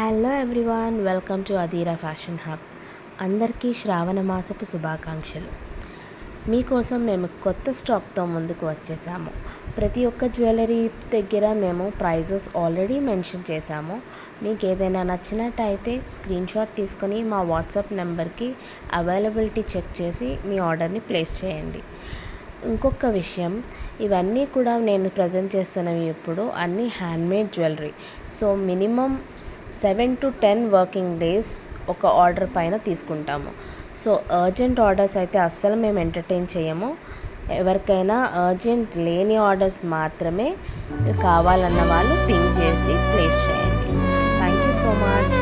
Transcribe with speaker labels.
Speaker 1: Hello everyone, welcome to Adheera fashion hub. అందరికీ శ్రావణ మాసపు శుభాకాంక్షలు. మీకోసం మేము కొత్త స్టాక్తో ముందుకు వచ్చేసాము. ప్రతి ఒక్క జ్యువెలరీ దగ్గర మేము ప్రైజెస్ ఆల్రెడీ మెన్షన్ చేశాము. మీకు ఏదైనా నచ్చినట్టయితే స్క్రీన్ షాట్ తీసుకొని మా వాట్సాప్ నెంబర్కి అవైలబిలిటీ చెక్ చేసి మీ ఆర్డర్ని ప్లేస్ చేయండి. ఇంకొక విషయం, ఇవన్నీ కూడా నేను ప్రజెంట్ చేస్తున్నవి ఇప్పుడు అన్నీ handmade jewellery. So minimum 7 to 10 working days ఒక ఆర్డర్ పైన తీసుకుంటాము. సో అర్జెంట్ ఆర్డర్స్ అయితే అస్సలు మేము ఎంటర్టైన్ చేయము. ఎవరికైనా అర్జెంట్ లేని ఆర్డర్స్ మాత్రమే కావాలన్న వాళ్ళు పింగ్ చేసి ప్లేస్ చేయండి. Thank you so much.